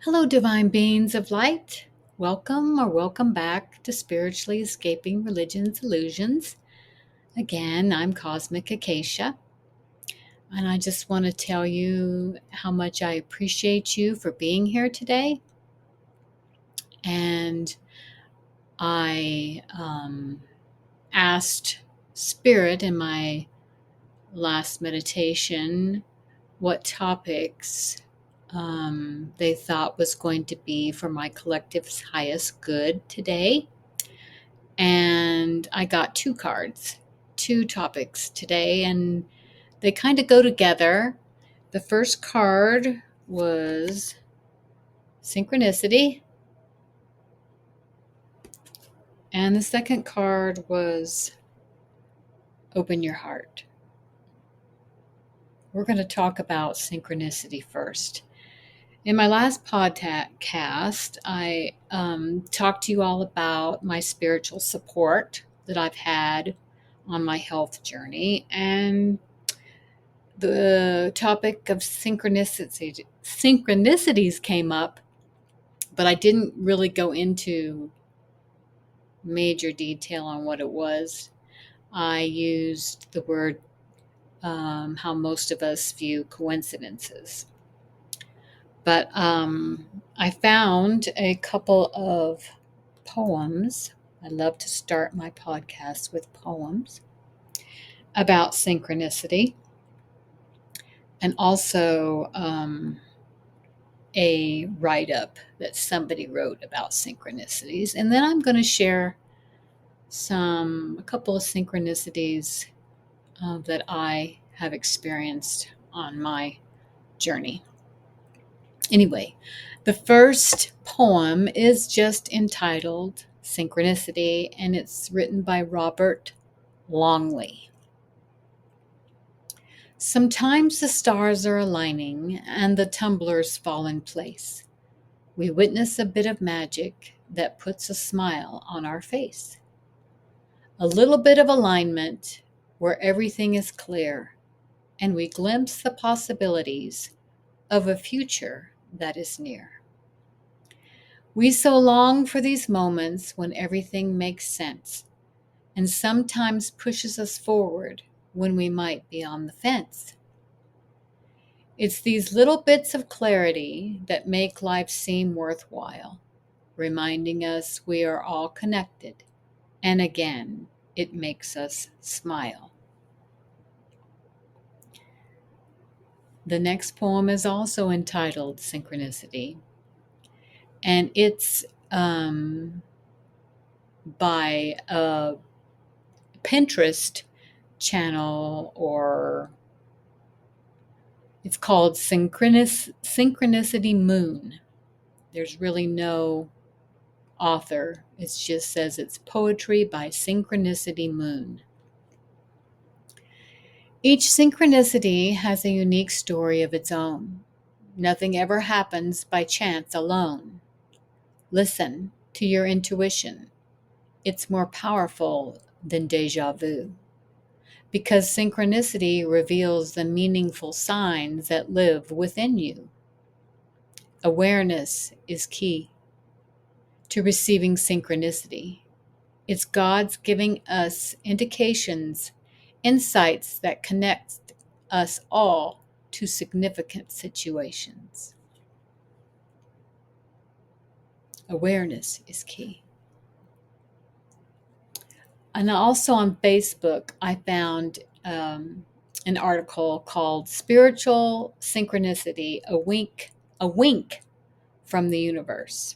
Hello, divine beings of light. Welcome or welcome back to Spiritually Escaping Religion's Illusions. Again, I'm Cosmic Acacia, and I just want to tell you how much I appreciate you for being here today. And I asked Spirit in my last meditation what topics they thought was going to be for my collective's highest good today. And I got two cards, two topics today, and they kind of go together. The first card was Synchronicity, and the second card was Open Your Heart. We're going to talk about synchronicity first. In my last podcast, I talked to you all about my spiritual support that I've had on my health journey, and the topic of synchronicities came up, but I didn't really go into major detail on what it was. I used the word how most of us view coincidences. But I found a couple of poems. I love to start my podcast with poems about synchronicity, and also a write-up that somebody wrote about synchronicities. And then I'm going to share a couple of synchronicities that I have experienced on my journey. Anyway, the first poem is just entitled Synchronicity, and it's written by Robert Longley. Sometimes the stars are aligning and the tumblers fall in place. We witness a bit of magic that puts a smile on our face. A little bit of alignment where everything is clear, and we glimpse the possibilities of a future that is near. We so long for these moments when everything makes sense, and sometimes pushes us forward when we might be on the fence. It's these little bits of clarity that make life seem worthwhile, reminding us we are all connected, and again, it makes us smile. The next poem is also entitled Synchronicity, and it's by a Pinterest channel, or it's called Synchronicity Moon. There's really no author. It just says it's poetry by Synchronicity Moon. Each synchronicity has a unique story of its own. Nothing ever happens by chance alone. Listen to your intuition. It's more powerful than déjà vu, because synchronicity reveals the meaningful signs that live within you. Awareness is key to receiving synchronicity. It's God's giving us indications, insights that connect us all to significant situations. Awareness is key. And also on Facebook, I found an article called Spiritual Synchronicity, a wink from the Universe.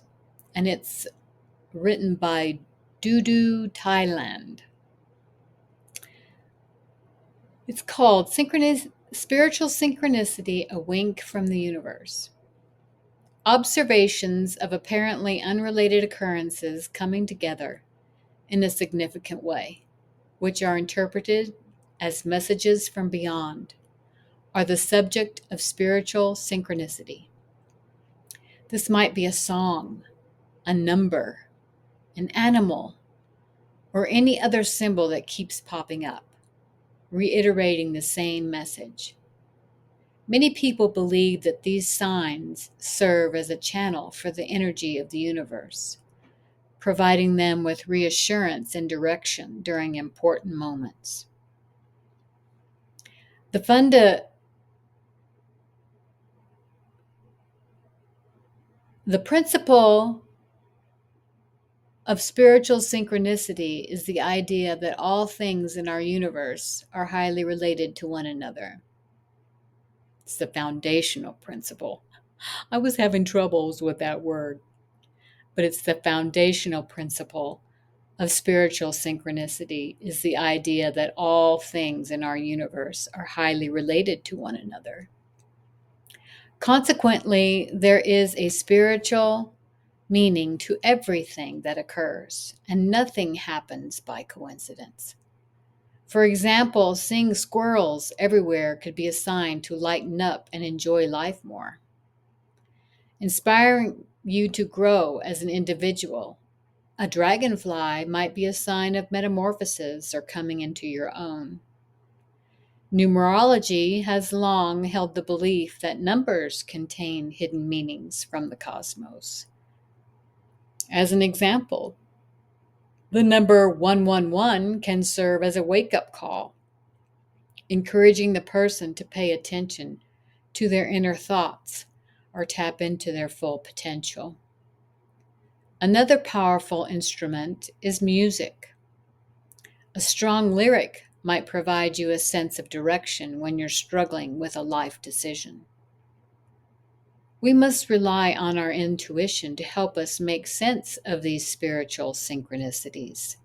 And it's written by Dudu Thailand. It's called Spiritual Synchronicity, a Wink from the Universe. Observations of apparently unrelated occurrences coming together in a significant way, which are interpreted as messages from beyond, are the subject of spiritual synchronicity. This might be a song, a number, an animal, or any other symbol that keeps popping up, reiterating the same message. Many people believe that these signs serve as a channel for the energy of the universe, providing them with reassurance and direction during important moments. The principle of spiritual synchronicity is the idea that all things in our universe are highly related to one another. It's the foundational principle. I was having troubles with that word, but it's the foundational principle of spiritual synchronicity is the idea that all things in our universe are highly related to one another. Consequently, there is a spiritual meaning to everything that occurs, and nothing happens by coincidence. For example, seeing squirrels everywhere could be a sign to lighten up and enjoy life more. Inspiring you to grow as an individual, a dragonfly might be a sign of metamorphosis or coming into your own. Numerology has long held the belief that numbers contain hidden meanings from the cosmos. As an example, the number 111 can serve as a wake-up call, encouraging the person to pay attention to their inner thoughts or tap into their full potential. Another powerful instrument is music. A strong lyric might provide you a sense of direction when you're struggling with a life decision. We must rely on our intuition to help us make sense of these spiritual synchronicities.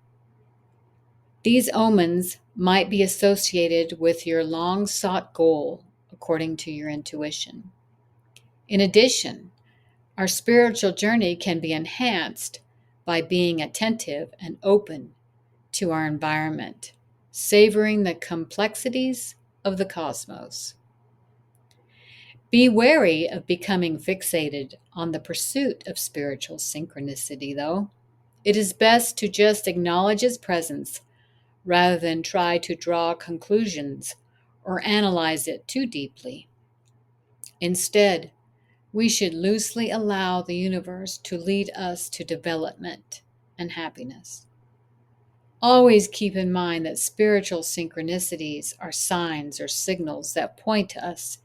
These omens might be associated with your long-sought goal, according to your intuition. In addition, our spiritual journey can be enhanced by being attentive and open to our environment, savoring the complexities of the cosmos. Be wary of becoming fixated on the pursuit of spiritual synchronicity, though. It is best to just acknowledge its presence rather than try to draw conclusions or analyze it too deeply. Instead, we should loosely allow the universe to lead us to development and happiness. Always keep in mind that spiritual synchronicities are signs or signals that point us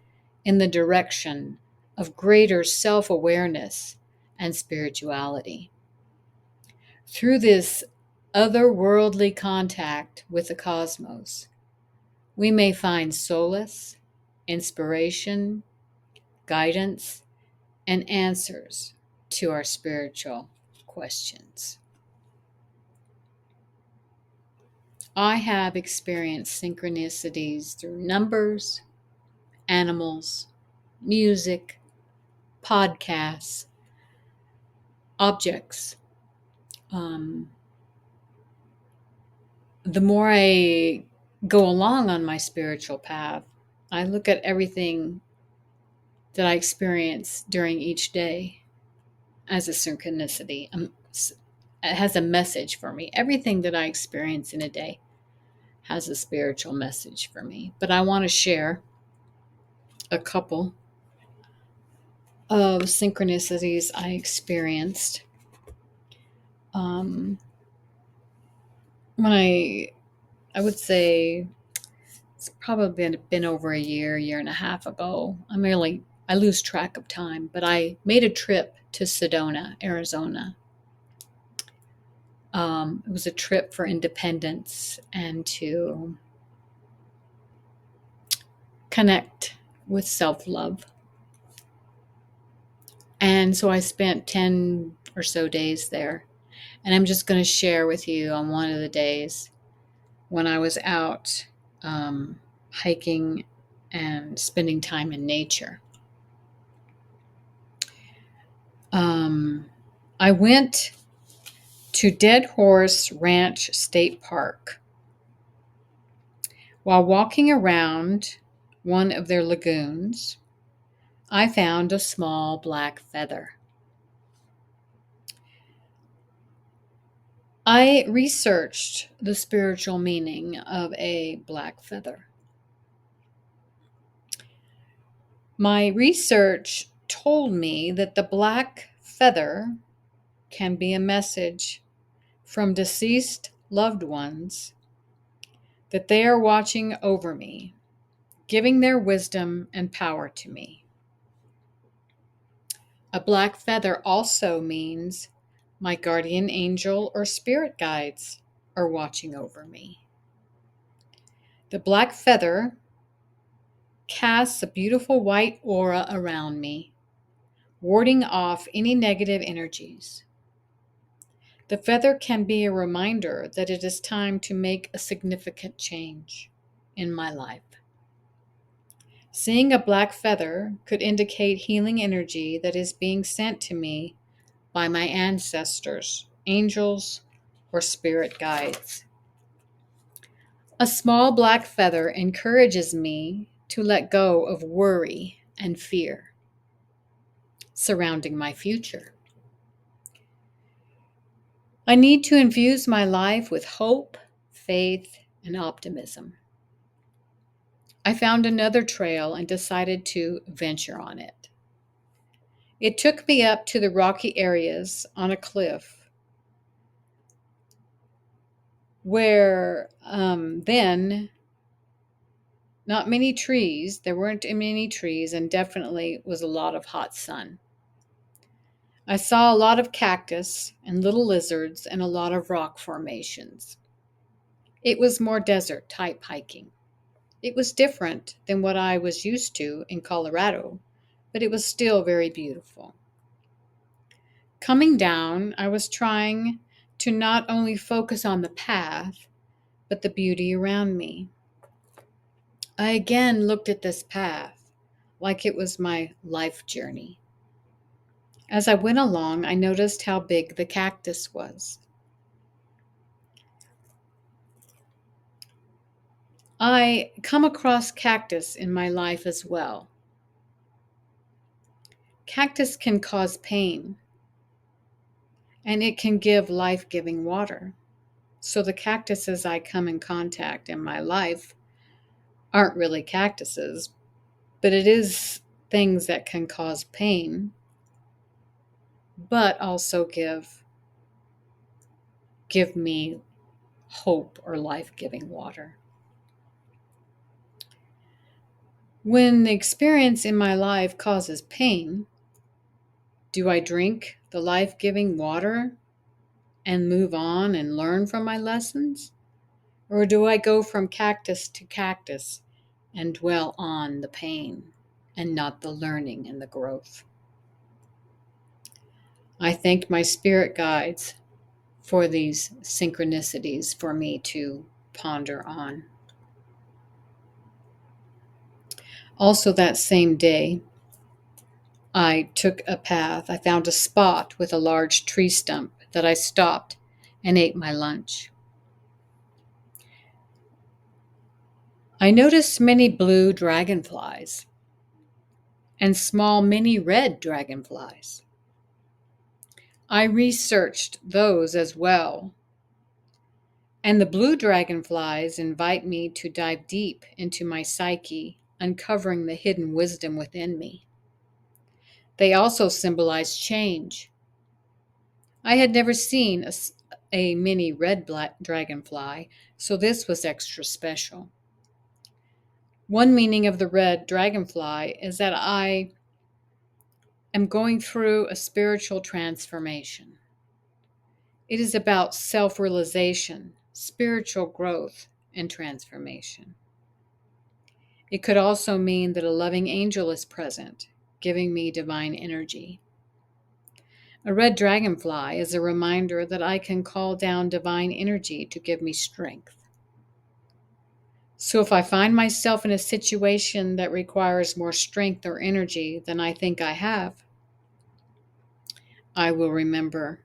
in the direction of greater self-awareness and spirituality. Through this otherworldly contact with the cosmos, we may find solace, inspiration, guidance, and answers to our spiritual questions. I have experienced synchronicities through numbers, animals, music, podcasts, objects. The more I go along on my spiritual path, I look at everything that I experience during each day as a synchronicity. It has a message for me. Everything that I experience in a day has a spiritual message for me. But I want to share a couple of synchronicities I experienced. When I would say it's probably been over a year and a half ago. I lose track of time, but I made a trip to Sedona, Arizona. It was a trip for independence and to connect with self-love. And so I spent 10 or so days there. And I'm just going to share with you on one of the days when I was out hiking and spending time in nature. I went to Dead Horse Ranch State Park. While walking around one of their lagoons, I found a small black feather. I researched the spiritual meaning of a black feather. My research told me that the black feather can be a message from deceased loved ones that they are watching over me, giving their wisdom and power to me. A black feather also means my guardian angel or spirit guides are watching over me. The black feather casts a beautiful white aura around me, warding off any negative energies. The feather can be a reminder that it is time to make a significant change in my life. Seeing a black feather could indicate healing energy that is being sent to me by my ancestors, angels, or spirit guides. A small black feather encourages me to let go of worry and fear surrounding my future. I need to infuse my life with hope, faith, and optimism. I found another trail and decided to venture on it. It took me up to the rocky areas on a cliff where then not many trees, there weren't many trees, and definitely was a lot of hot sun. I saw a lot of cactus and little lizards and a lot of rock formations. It was more desert type hiking. It was different than what I was used to in Colorado, but it was still very beautiful. Coming down, I was trying to not only focus on the path, but the beauty around me. I again looked at this path like it was my life journey. As I went along, I noticed how big the cactus was. I come across cactus in my life as well. Cactus can cause pain, and it can give life-giving water. So the cactuses I come in contact in my life aren't really cactuses, but it is things that can cause pain, but also give me hope or life-giving water. When the experience in my life causes pain, do I drink the life-giving water and move on and learn from my lessons? Or do I go from cactus to cactus and dwell on the pain and not the learning and the growth? I thank my spirit guides for these synchronicities for me to ponder on. Also, that same day, I took a path. I found a spot with a large tree stump that I stopped and ate my lunch. I noticed many blue dragonflies and small mini red dragonflies. I researched those as well. And the blue dragonflies invite me to dive deep into my psyche, uncovering the hidden wisdom within me. They also symbolize change. I had never seen a mini red dragonfly, so this was extra special. One meaning of the red dragonfly is that I am going through a spiritual transformation. It is about self-realization, spiritual growth, and transformation. It could also mean that a loving angel is present, giving me divine energy. A red dragonfly is a reminder that I can call down divine energy to give me strength. So if I find myself in a situation that requires more strength or energy than I think I have, I will remember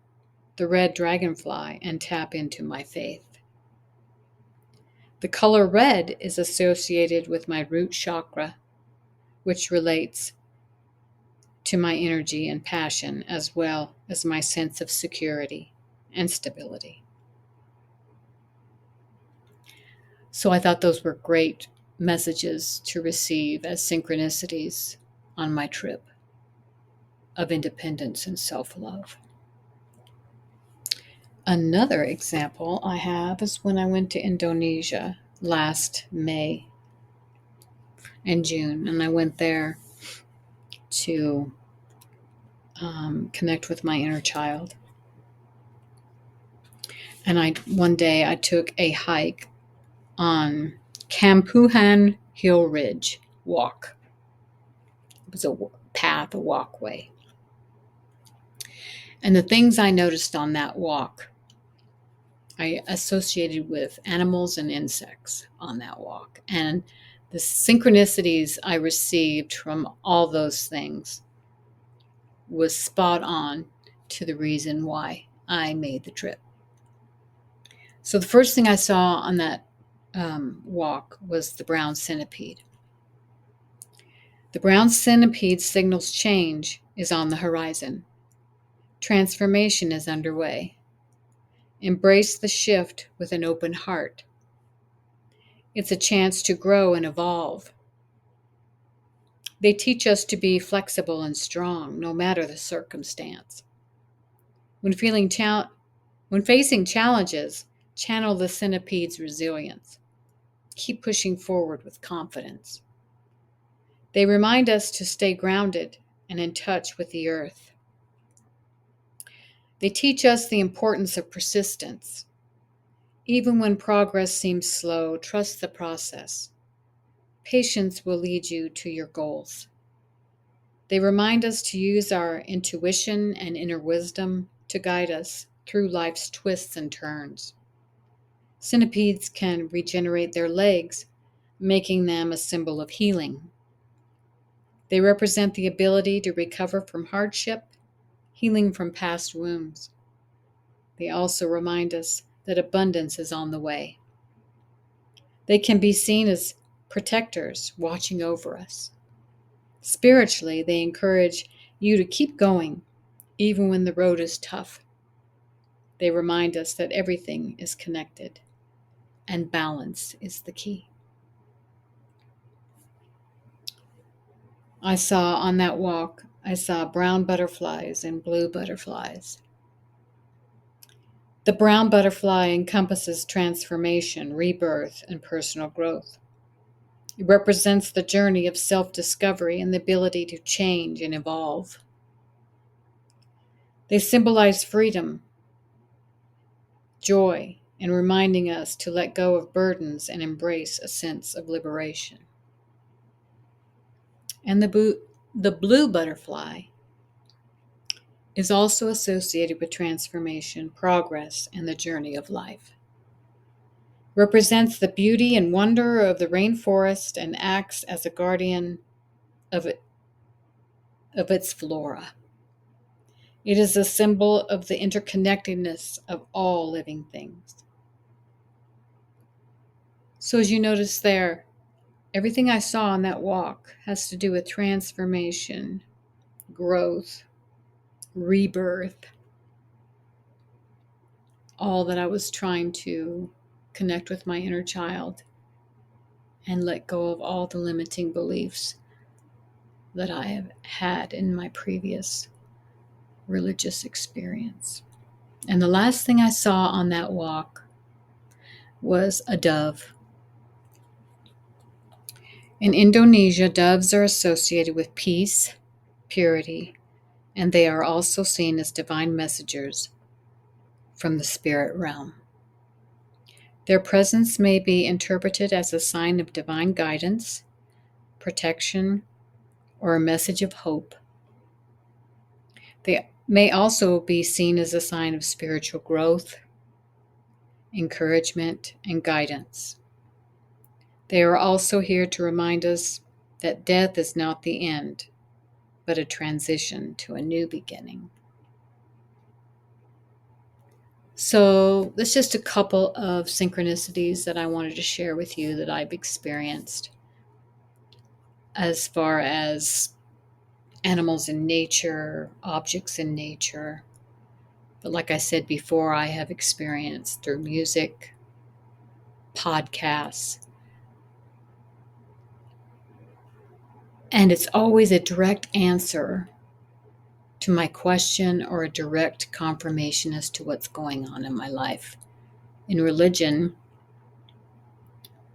the red dragonfly and tap into my faith. The color red is associated with my root chakra, which relates to my energy and passion, as well as my sense of security and stability. So I thought those were great messages to receive as synchronicities on my trip of independence and self-love. Another example I have is when I went to Indonesia last May and June, and I went there to connect with my inner child. And one day I took a hike on Kampuhan Hill Ridge walk. It was a path, a walkway. And the things I noticed on that walk, I associated with animals and insects on that walk. And the synchronicities I received from all those things was spot on to the reason why I made the trip. So the first thing I saw on that walk was the brown centipede. The brown centipede signals change is on the horizon. Transformation is underway. Embrace the shift with an open heart. It's a chance to grow and evolve. They teach us to be flexible and strong, no matter the circumstance. When facing challenges, channel the centipede's resilience. Keep pushing forward with confidence. They remind us to stay grounded and in touch with the earth. They teach us the importance of persistence. Even when progress seems slow, trust the process. Patience will lead you to your goals. They remind us to use our intuition and inner wisdom to guide us through life's twists and turns. Centipedes can regenerate their legs, making them a symbol of healing. They represent the ability to recover from hardship, healing from past wounds. They also remind us that abundance is on the way. They can be seen as protectors watching over us. Spiritually, they encourage you to keep going, even when the road is tough. They remind us that everything is connected, and balance is the key. On that walk, I saw brown butterflies and blue butterflies. The brown butterfly encompasses transformation, rebirth, and personal growth. It represents the journey of self-discovery and the ability to change and evolve. They symbolize freedom, joy, and reminding us to let go of burdens and embrace a sense of liberation. And the blue butterfly is also associated with transformation, progress, and the journey of life. Represents the beauty and wonder of the rainforest and acts as a guardian of its flora. It is a symbol of the interconnectedness of all living things. So as you notice there, everything I saw on that walk has to do with transformation, growth, rebirth, all that I was trying to connect with my inner child and let go of all the limiting beliefs that I have had in my previous religious experience. And the last thing I saw on that walk was a dove. In Indonesia, doves are associated with peace, purity, and they are also seen as divine messengers from the spirit realm. Their presence may be interpreted as a sign of divine guidance, protection, or a message of hope. They may also be seen as a sign of spiritual growth, encouragement, and guidance. They are also here to remind us that death is not the end, but a transition to a new beginning. So that's just a couple of synchronicities that I wanted to share with you that I've experienced as far as animals in nature, objects in nature. But like I said before, I have experienced through music, podcasts, And it's always a direct answer to my question or a direct confirmation as to what's going on in my life. In religion,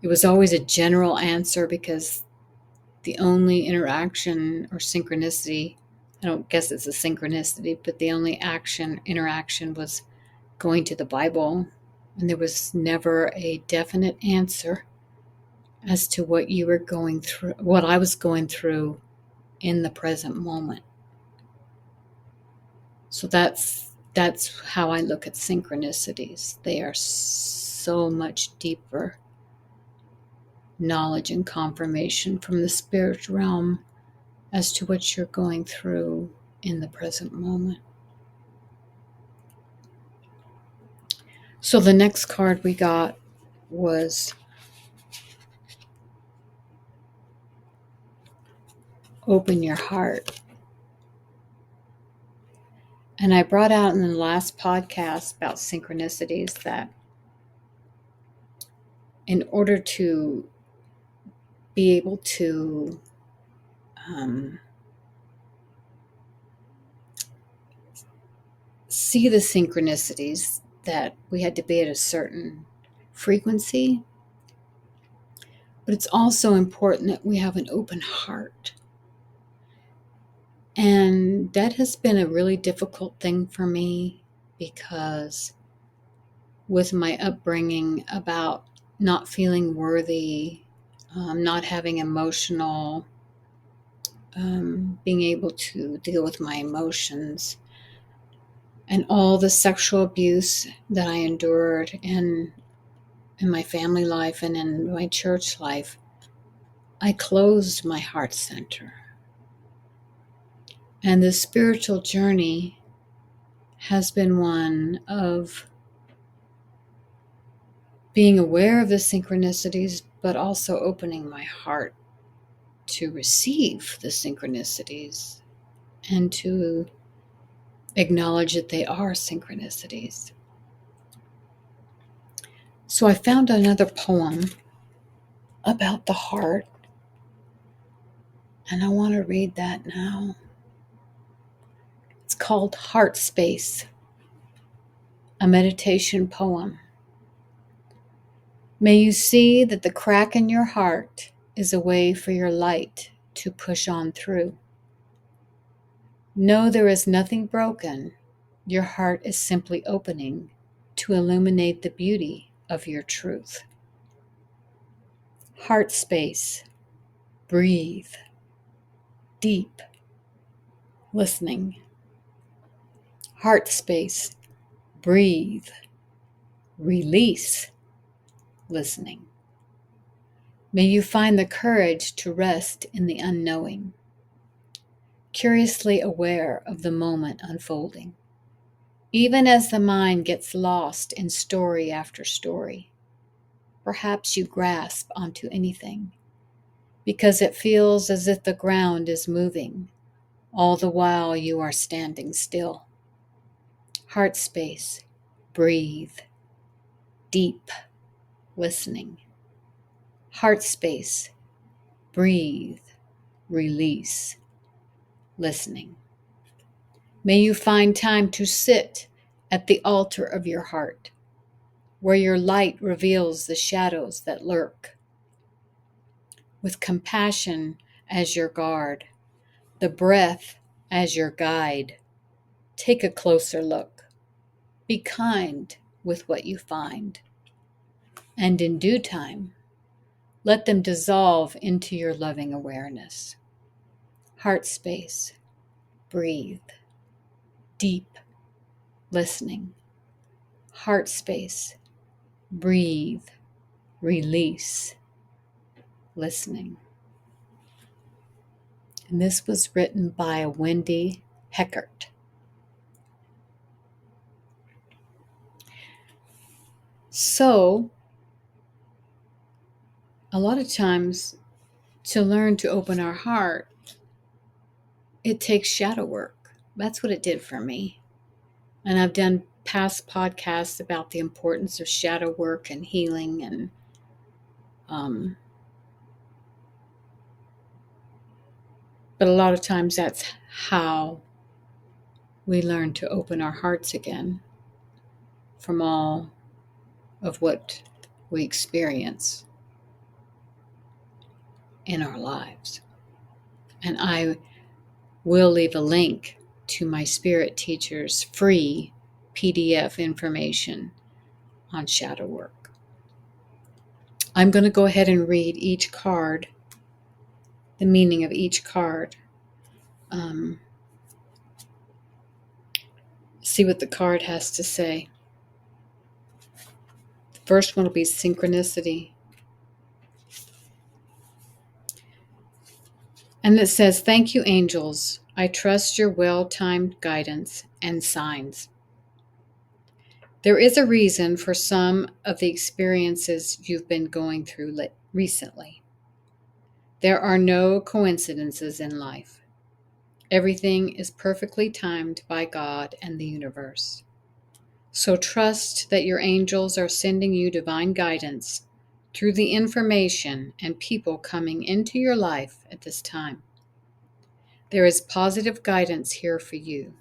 it was always a general answer because the only interaction or synchronicity, I don't guess it's a synchronicity, but the only interaction was going to the Bible. And there was never a definite answer as to what you were going through, what I was going through in the present moment. So that's how I look at synchronicities. They are so much deeper knowledge and confirmation from the spirit realm as to what you're going through in the present moment. So the next card we got was Open Your Heart. And I brought out in the last podcast about synchronicities that in order to be able to see the synchronicities, that we had to be at a certain frequency, but it's also important that we have an open heart. And that has been a really difficult thing for me because with my upbringing about not feeling worthy, not having emotional, being able to deal with my emotions, and all the sexual abuse that I endured in my family life and in my church life, I closed my heart center. And the spiritual journey has been one of being aware of the synchronicities, but also opening my heart to receive the synchronicities and to acknowledge that they are synchronicities. So I found another poem about the heart, and I want to read that now. It's called Heart Space, a meditation poem. May you see that the crack in your heart is a way for your light to push on through. Know there is nothing broken. Your heart is simply opening to illuminate the beauty of your truth. Heart space. Breathe. Deep. Listening. Heart space. Breathe. Release. Listening. May you find the courage to rest in the unknowing, curiously aware of the moment unfolding. Even as the mind gets lost in story after story, perhaps you grasp onto anything, because it feels as if the ground is moving, all the while you are standing still. Heart space, breathe, deep, listening. Heart space, breathe, release, listening. May you find time to sit at the altar of your heart, where your light reveals the shadows that lurk. With compassion as your guard, the breath as your guide, take a closer look. Be kind with what you find, and in due time, let them dissolve into your loving awareness. Heart space, breathe, deep, listening. Heart space, breathe, release, listening. And this was written by Wendy Heckert. So, a lot of times to learn to open our heart, it takes shadow work. That's what it did for me. And I've done past podcasts about the importance of shadow work and healing and But a lot of times that's how we learn to open our hearts again from all of what we experience in our lives. And I will leave a link to my spirit teacher's free PDF information on shadow work. I'm going to go ahead and read each card, the meaning of each card. See what the card has to say. The first one will be synchronicity. And it says, "Thank you, angels. I trust your well-timed guidance and signs. There is a reason for some of the experiences you've been going through recently. There are no coincidences in life. Everything is perfectly timed by God and the universe. So trust that your angels are sending you divine guidance through the information and people coming into your life at this time. There is positive guidance here for you.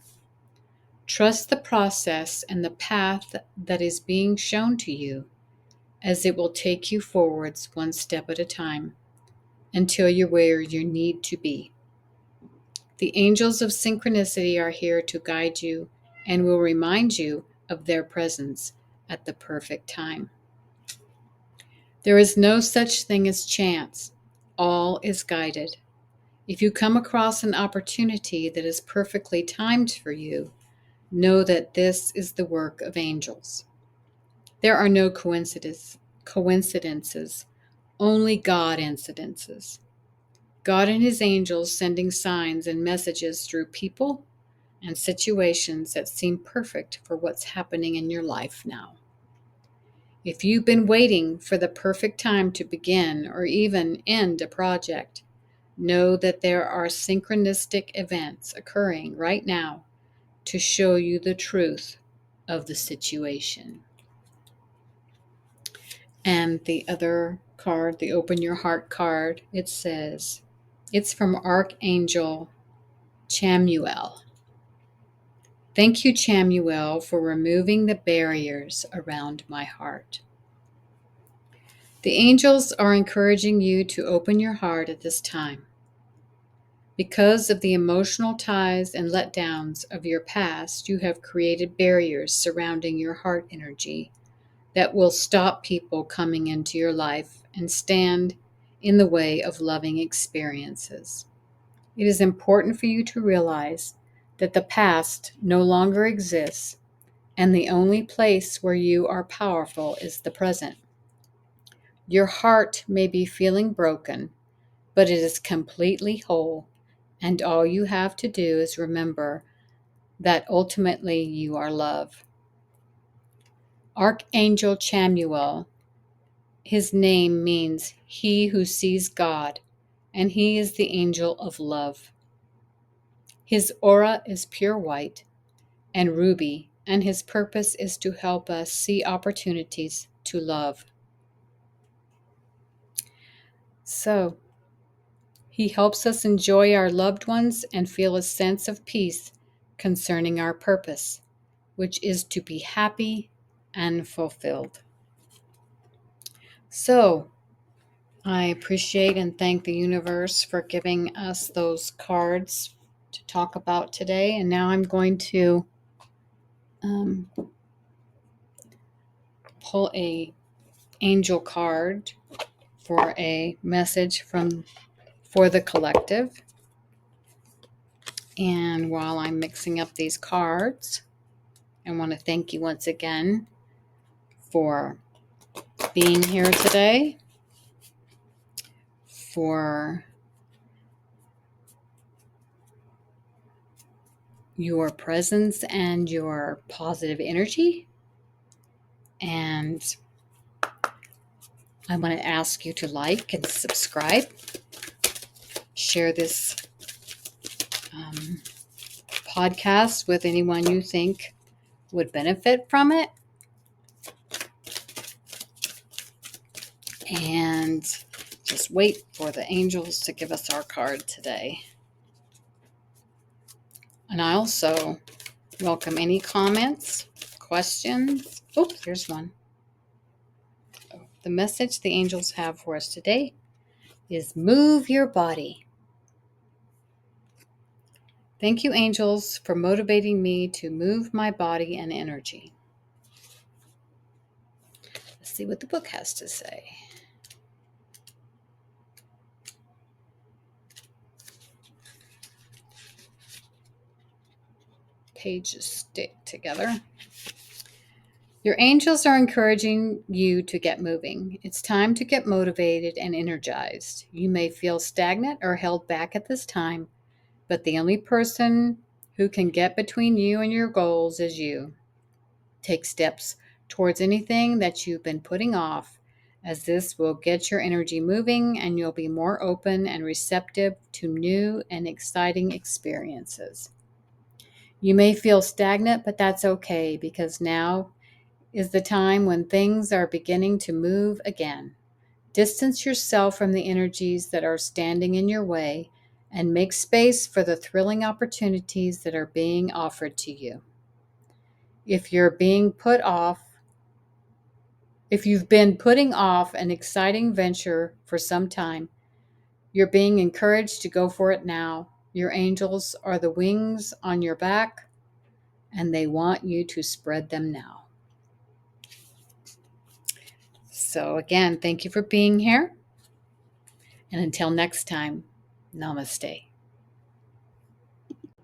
Trust the process and the path that is being shown to you, as it will take you forwards one step at a time until you're where you need to be. The angels of synchronicity are here to guide you and will remind you of their presence at the perfect time. There is no such thing as chance. All is guided. If you come across an opportunity that is perfectly timed for you, know that this is the work of angels. There are no coincidences, only God incidences. God and his angels sending signs and messages through people and situations that seem perfect for what's happening in your life now. If you've been waiting for the perfect time to begin or even end a project, know that there are synchronistic events occurring right now to show you the truth of the situation." And the other card, the Open Your Heart card, it says, it's from Archangel Chamuel. "Thank you, Chamuel, for removing the barriers around my heart." The angels are encouraging you to open your heart at this time. Because of the emotional ties and letdowns of your past, you have created barriers surrounding your heart energy that will stop people coming into your life and stand in the way of loving experiences. It is important for you to realize that the past no longer exists, and the only place where you are powerful is the present. Your heart may be feeling broken, but it is completely whole, and all you have to do is remember that ultimately you are love. Archangel Chamuel, his name means he who sees God, and he is the angel of love. His aura is pure white and ruby, and his purpose is to help us see opportunities to love. So, he helps us enjoy our loved ones and feel a sense of peace concerning our purpose, which is to be happy and fulfilled. So, I appreciate and thank the universe for giving us those cards to talk about today. And now I'm going to pull a angel card for a message for the collective. And while I'm mixing up these cards, I want to thank you once again for being here today, for your presence and your positive energy. And I want to ask you to like and subscribe, share this podcast with anyone you think would benefit from it. And just wait for the angels to give us our card today. And I also welcome any comments, questions. Oh, here's one. The message the angels have for us today is move your body. Thank you, angels, for motivating me to move my body and energy. Let's see what the book has to say. Pages stick together. Your angels are encouraging you to get moving. It's time to get motivated and energized. You may feel stagnant or held back at this time, but the only person who can get between you and your goals is you. Take steps towards anything that you've been putting off, as this will get your energy moving and you'll be more open and receptive to new and exciting experiences. You may feel stagnant, but that's okay because now is the time when things are beginning to move again. Distance yourself from the energies that are standing in your way and make space for the thrilling opportunities that are being offered to you. If you've been putting off an exciting venture for some time, you're being encouraged to go for it now. Your angels are the wings on your back, and they want you to spread them now. So again, thank you for being here. And until next time, namaste.